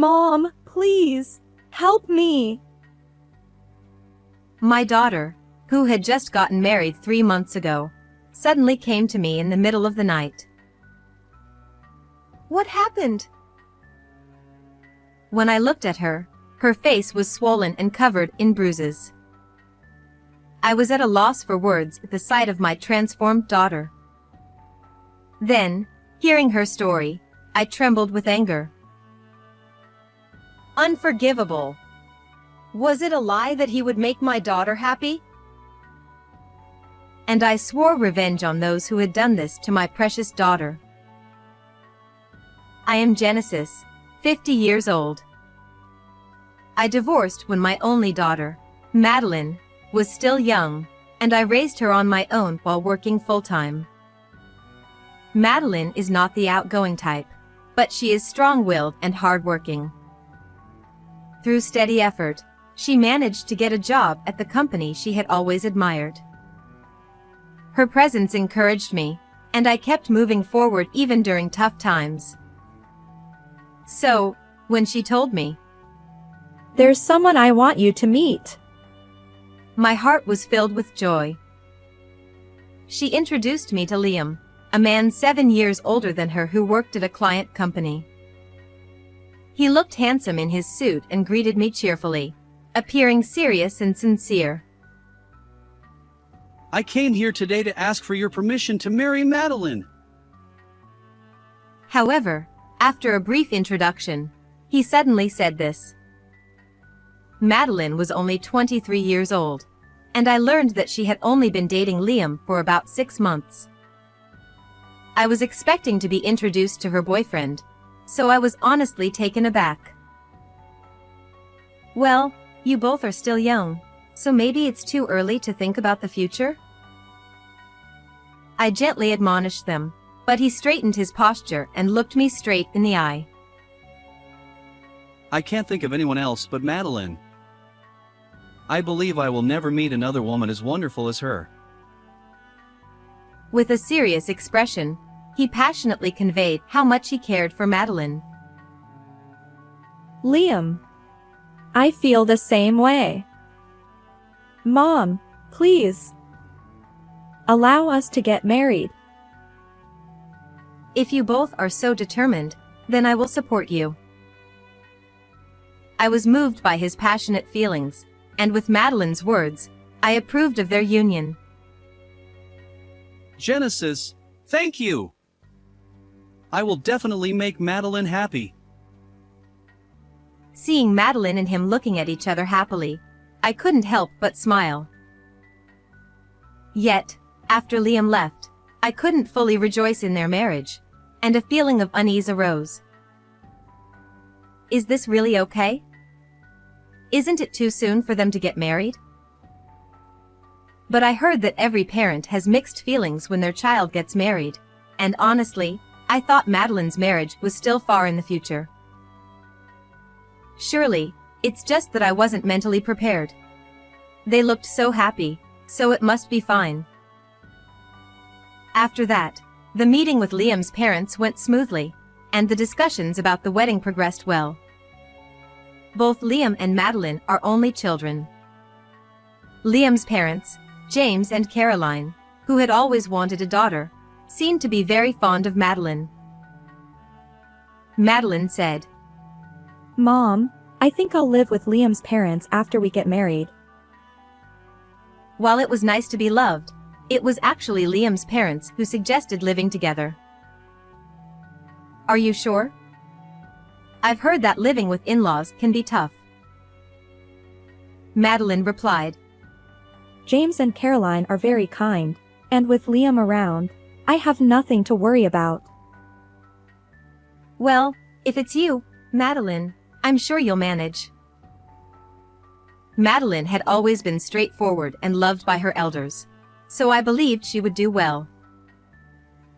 Mom, please, help me. My daughter, who had just gotten married 3 months ago, suddenly came to me in the middle of the night. What happened? When I looked at her, her face was swollen and covered in bruises. I was at a loss for words at the sight of my transformed daughter. Then, hearing her story, I trembled with anger. Unforgivable! Was it a lie that he would make my daughter happy? And I swore revenge on those who had done this to my precious daughter. I am Genesis, 50 years old. I divorced when my only daughter, Madeline, was still young, and I raised her on my own while working full-time. Madeline is not the outgoing type, but she is strong-willed and hard-working. Through steady effort, she managed to get a job at the company she had always admired. Her presence encouraged me, and I kept moving forward even during tough times. So, when she told me, "There's someone I want you to meet," my heart was filled with joy. She introduced me to Liam, a man 7 years older than her who worked at a client company. He looked handsome in his suit and greeted me cheerfully, appearing serious and sincere. "I came here today to ask for your permission to marry Madeline." However, after a brief introduction, he suddenly said this. Madeline was only 23 years old, and I learned that she had only been dating Liam for about 6 months. I was expecting to be introduced to her boyfriend, so I was honestly taken aback. "Well, you both are still young, so maybe it's too early to think about the future?" I gently admonished them, but he straightened his posture and looked me straight in the eye. "I can't think of anyone else but Madeline. I believe I will never meet another woman as wonderful as her." With a serious expression, he passionately conveyed how much he cared for Madeline. Liam, I feel the same way. Mom, please, allow us to get married. If you both are so determined, then I will support you. I was moved by his passionate feelings, and with Madeline's words, I approved of their union. "Genesis, thank you! I will definitely make Madeline happy." Seeing Madeline and him looking at each other happily, I couldn't help but smile. Yet, after Liam left, I couldn't fully rejoice in their marriage, and a feeling of unease arose. Is this really okay? Isn't it too soon for them to get married? But I heard that every parent has mixed feelings when their child gets married, and honestly, I thought Madeline's marriage was still far in the future. Surely, it's just that I wasn't mentally prepared. They looked so happy, so it must be fine. After that, the meeting with Liam's parents went smoothly, and the discussions about the wedding progressed well. Both Liam and Madeline are only children. Liam's parents, James and Caroline, who had always wanted a daughter, seemed to be very fond of Madeline. Madeline said, Mom, I think I'll live with Liam's parents after we get married. While it was nice to be loved, it was actually Liam's parents who suggested living together. Are you sure? I've heard that living with in-laws can be tough. Madeline replied, James and Caroline are very kind, and with Liam around, I have nothing to worry about. Well, if it's you, Madeline, I'm sure you'll manage. Madeline had always been straightforward and loved by her elders, so I believed she would do well.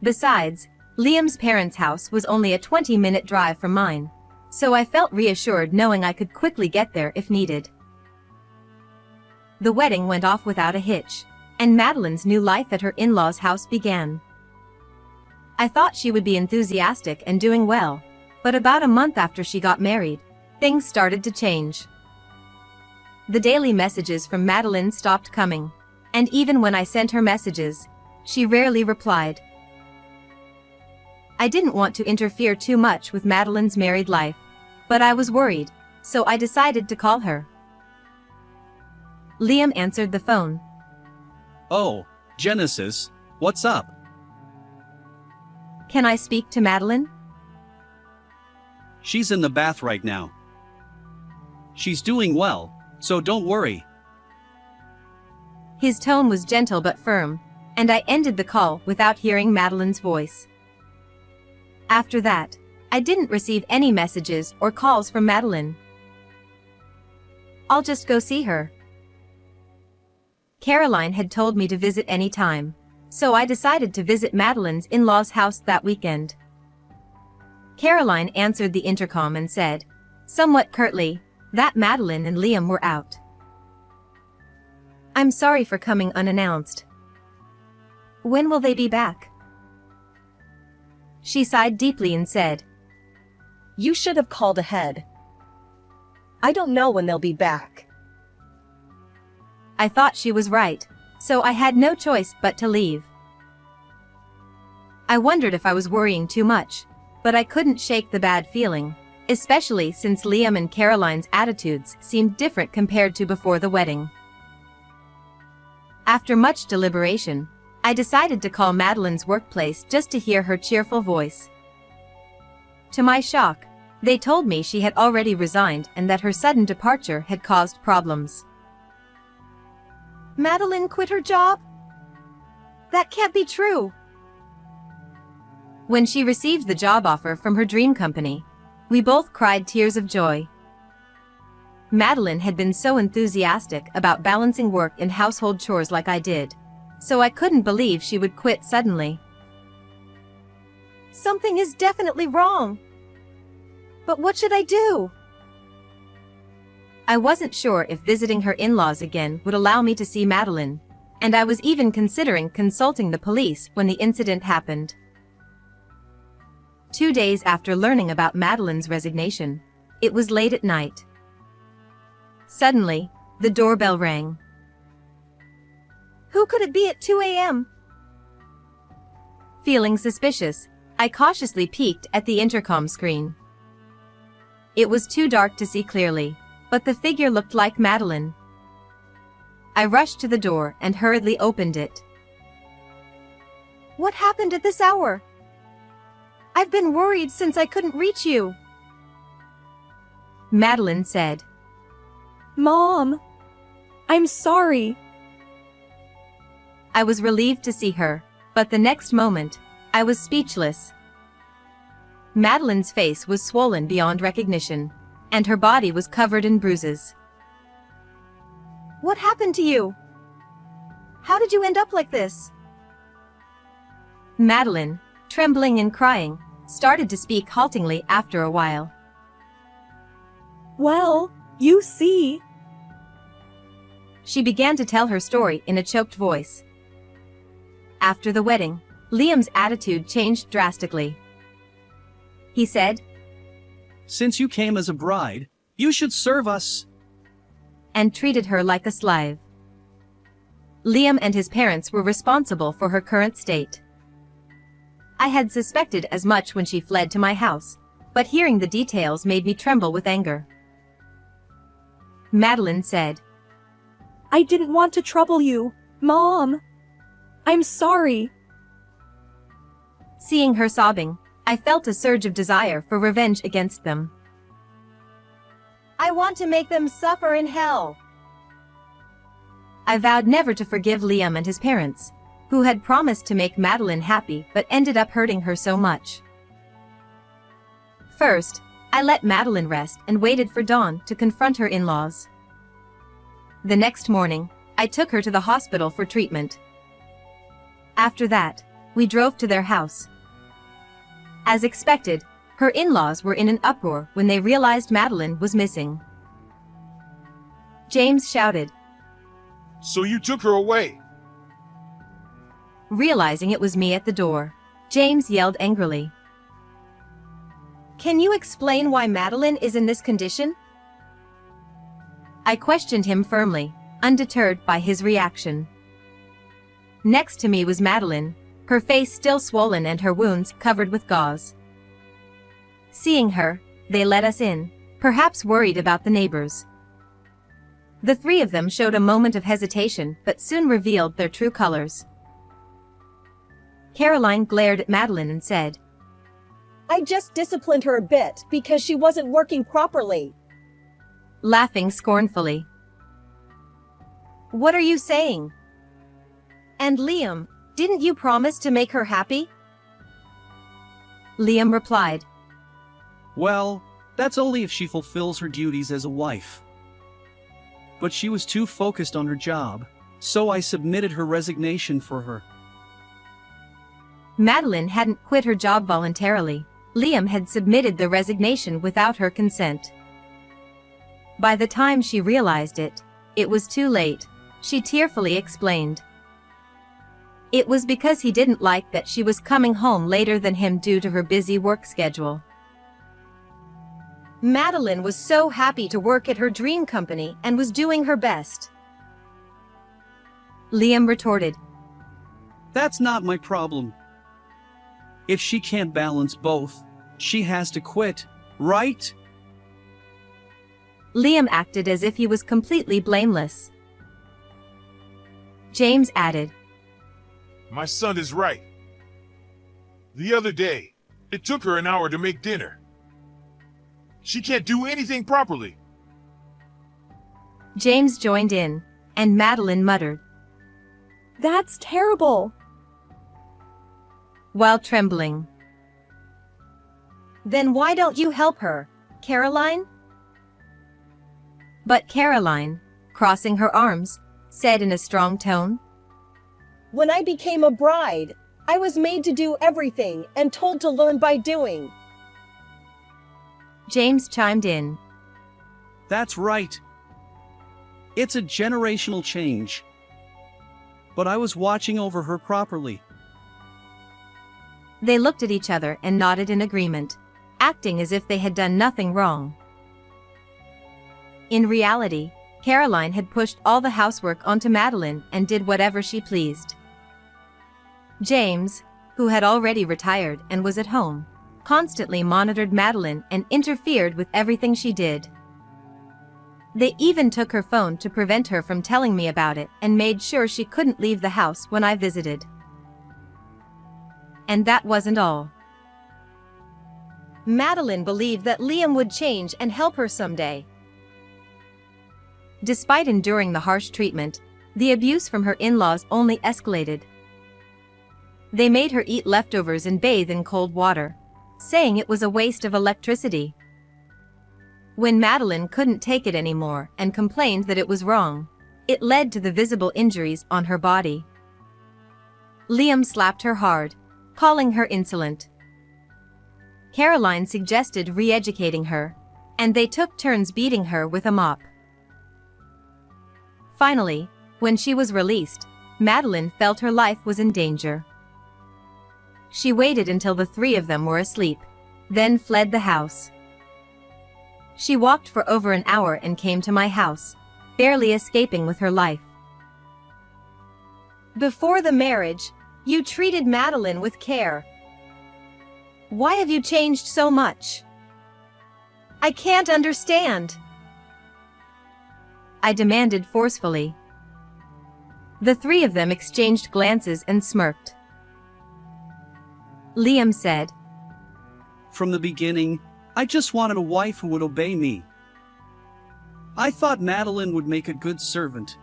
Besides, Liam's parents' house was only a 20-minute drive from mine, so I felt reassured knowing I could quickly get there if needed. The wedding went off without a hitch, and Madeline's new life at her in-laws' house began. I thought she would be enthusiastic and doing well, but about a month after she got married, things started to change. The daily messages from Madeline stopped coming, and even when I sent her messages, she rarely replied. I didn't want to interfere too much with Madeline's married life, but I was worried, so I decided to call her. Liam answered the phone. Oh, Genesis, what's up? Can I speak to Madeline? She's in the bath right now. She's doing well, so don't worry. His tone was gentle but firm, and I ended the call without hearing Madeline's voice. After that, I didn't receive any messages or calls from Madeline. I'll just go see her. Caroline had told me to visit any time, so I decided to visit Madeline's in-laws' house that weekend. Caroline answered the intercom and said, somewhat curtly, that Madeline and Liam were out. I'm sorry for coming unannounced. When will they be back? She sighed deeply and said, You should have called ahead. I don't know when they'll be back. I thought she was right, so I had no choice but to leave. I wondered if I was worrying too much, but I couldn't shake the bad feeling, especially since Liam and Caroline's attitudes seemed different compared to before the wedding. After much deliberation, I decided to call Madeline's workplace just to hear her cheerful voice. To my shock, they told me she had already resigned and that her sudden departure had caused problems. Madeline quit her job? That can't be true. When she received the job offer from her dream company, we both cried tears of joy. Madeline had been so enthusiastic about balancing work and household chores like I did, so I couldn't believe she would quit suddenly. Something is definitely wrong. But what should I do? I wasn't sure if visiting her in-laws again would allow me to see Madeline, and I was even considering consulting the police when the incident happened. 2 days after learning about Madeline's resignation, it was late at night. Suddenly, the doorbell rang. Who could it be at 2 a.m.? Feeling suspicious, I cautiously peeked at the intercom screen. It was too dark to see clearly, but the figure looked like Madeline. I rushed to the door and hurriedly opened it. What happened at this hour? I've been worried since I couldn't reach you. Madeline said. Mom, I'm sorry. I was relieved to see her, but the next moment, I was speechless. Madeline's face was swollen beyond recognition, and her body was covered in bruises. What happened to you? How did you end up like this? Madeline, trembling and crying, started to speak haltingly after a while. Well, you see. She began to tell her story in a choked voice. After the wedding, Liam's attitude changed drastically. He said, Since you came as a bride, you should serve us. And treated her like a slave. Liam and his parents were responsible for her current state. I had suspected as much when she fled to my house, but hearing the details made me tremble with anger. Madeline said, I didn't want to trouble you, Mom. I'm sorry. Seeing her sobbing, I felt a surge of desire for revenge against them. I want to make them suffer in hell. I vowed never to forgive Liam and his parents, who had promised to make Madeline happy but ended up hurting her so much. First, I let Madeline rest and waited for dawn to confront her in-laws. The next morning, I took her to the hospital for treatment. After that, we drove to their house. As expected, her in-laws were in an uproar when they realized Madeline was missing. James shouted. So you took her away? Realizing it was me at the door, James yelled angrily. Can you explain why Madeline is in this condition? I questioned him firmly, undeterred by his reaction. Next to me was Madeline, her face still swollen and her wounds covered with gauze. Seeing her, they let us in, perhaps worried about the neighbors. The three of them showed a moment of hesitation but soon revealed their true colors. Caroline glared at Madeline and said, I just disciplined her a bit because she wasn't working properly. laughing scornfully. What are you saying? And Liam, didn't you promise to make her happy? Liam replied, Well, that's only if she fulfills her duties as a wife. But she was too focused on her job, so I submitted her resignation for her. Madeline hadn't quit her job voluntarily. Liam had submitted the resignation without her consent. By the time she realized it, it was too late, she tearfully explained. It was because he didn't like that she was coming home later than him due to her busy work schedule. Madeline was so happy to work at her dream company and was doing her best. Liam retorted, That's not my problem. If she can't balance both, she has to quit, right? Liam acted as if he was completely blameless. James added, My son is right. The other day, it took her an hour to make dinner. She can't do anything properly. James joined in, and Madeline muttered, That's terrible. while trembling. Then why don't you help her, Caroline? But Caroline, crossing her arms, said in a strong tone, When I became a bride, I was made to do everything and told to learn by doing. James chimed in, That's right. It's a generational change. But I was watching over her properly. They looked at each other and nodded in agreement, acting as if they had done nothing wrong. In reality, Caroline had pushed all the housework onto Madeline and did whatever she pleased. James, who had already retired and was at home, constantly monitored Madeline and interfered with everything she did. They even took her phone to prevent her from telling me about it and made sure she couldn't leave the house when I visited. And that wasn't all. Madeline believed that Liam would change and help her someday. Despite enduring the harsh treatment, the abuse from her in-laws only escalated. They made her eat leftovers and bathe in cold water, saying it was a waste of electricity. When Madeline couldn't take it anymore and complained that it was wrong, it led to the visible injuries on her body. Liam slapped her hard, calling her insolent. Caroline suggested re-educating her, and they took turns beating her with a mop. Finally, when she was released, Madeline felt her life was in danger. She waited until the three of them were asleep, then fled the house. She walked for over an hour and came to my house, barely escaping with her life. Before the marriage, you treated Madeline with care. Why have you changed so much? I can't understand, I demanded forcefully. The three of them exchanged glances and smirked. Liam said, From the beginning, I just wanted a wife who would obey me. I thought Madeline would make a good servant.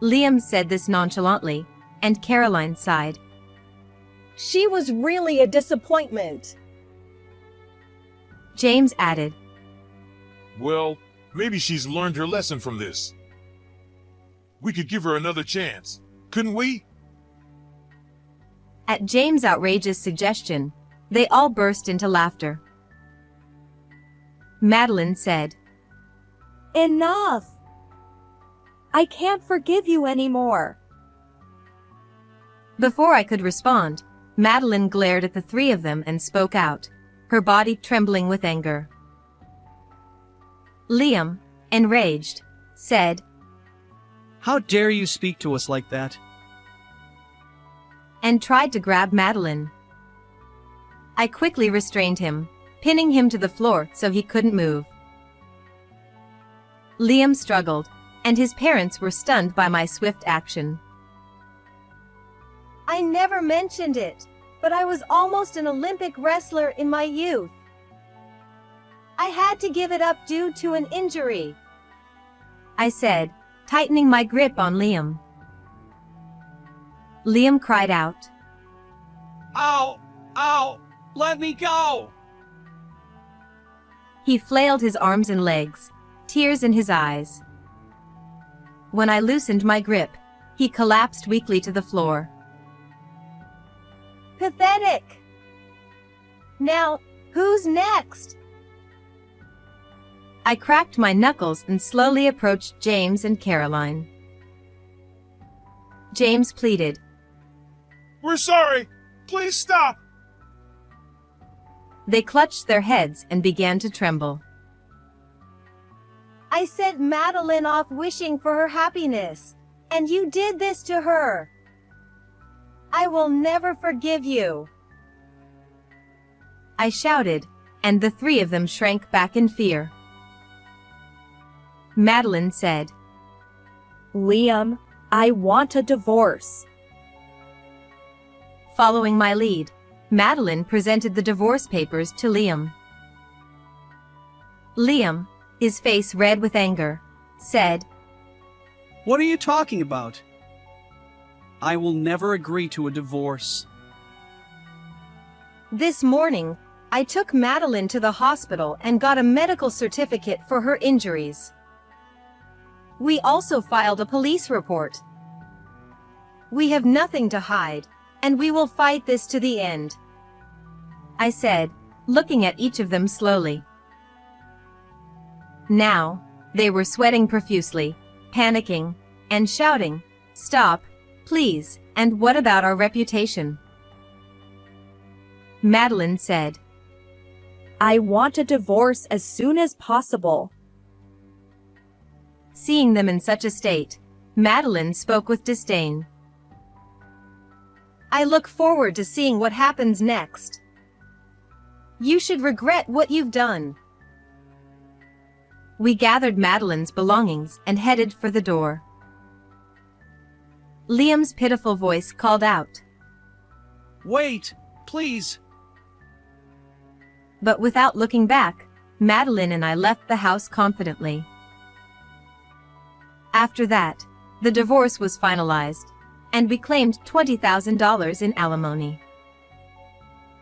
Liam said this nonchalantly, and Caroline sighed. She was really a disappointment. James added, Well, maybe she's learned her lesson from this. We could give her another chance, couldn't we? At James' outrageous suggestion, they all burst into laughter. Madeline said, Enough. I can't forgive you anymore. Before I could respond, Madeline glared at the three of them and spoke out, her body trembling with anger. Liam, enraged, said, How dare you speak to us like that? and tried to grab Madeline. I quickly restrained him, pinning him to the floor so he couldn't move. Liam struggled, and his parents were stunned by my swift action. I never mentioned it, but I was almost an Olympic wrestler in my youth. I had to give it up due to an injury, I said, tightening my grip on Liam. Liam cried out. Ow! Ow! Let me go! He flailed his arms and legs, tears in his eyes. When I loosened my grip, he collapsed weakly to the floor. Pathetic! Now, who's next? I cracked my knuckles and slowly approached James and Caroline. James pleaded. We're sorry. Please stop. They clutched their heads and began to tremble. I sent Madeline off wishing for her happiness, and you did this to her. I will never forgive you, I shouted, and the three of them shrank back in fear. Madeline said, Liam, I want a divorce. Following my lead, Madeline presented the divorce papers to Liam. Liam, his face red with anger, said, What are you talking about? I will never agree to a divorce. This morning, I took Madeline to the hospital and got a medical certificate for her injuries. We also filed a police report. We have nothing to hide, and we will fight this to the end, I said, looking at each of them slowly. Now, they were sweating profusely, panicking, and shouting, Stop, please, and what about our reputation? Madeline said, I want a divorce as soon as possible. Seeing them in such a state, Madeline spoke with disdain. I look forward to seeing what happens next. You should regret what you've done. We gathered Madeline's belongings and headed for the door. Liam's pitiful voice called out. Wait, please. But without looking back, Madeline and I left the house confidently. After that, the divorce was finalized, and we claimed $20,000 in alimony.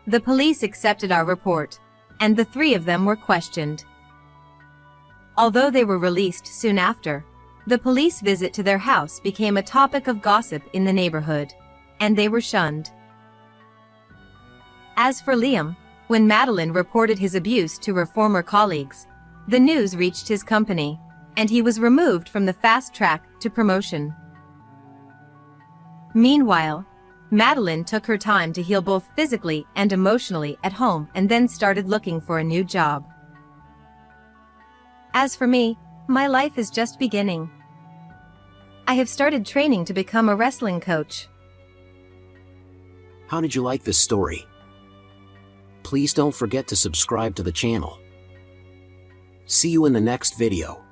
The police accepted our report, and the three of them were questioned. Although they were released soon after, the police visit to their house became a topic of gossip in the neighborhood, and they were shunned. As for Liam, when Madeline reported his abuse to her former colleagues, the news reached his company, and he was removed from the fast track to promotion. Meanwhile, Madeline took her time to heal both physically and emotionally at home and then started looking for a new job. As for me, my life is just beginning. I have started training to become a wrestling coach. How did you like this story? Please don't forget to subscribe to the channel. See you in the next video.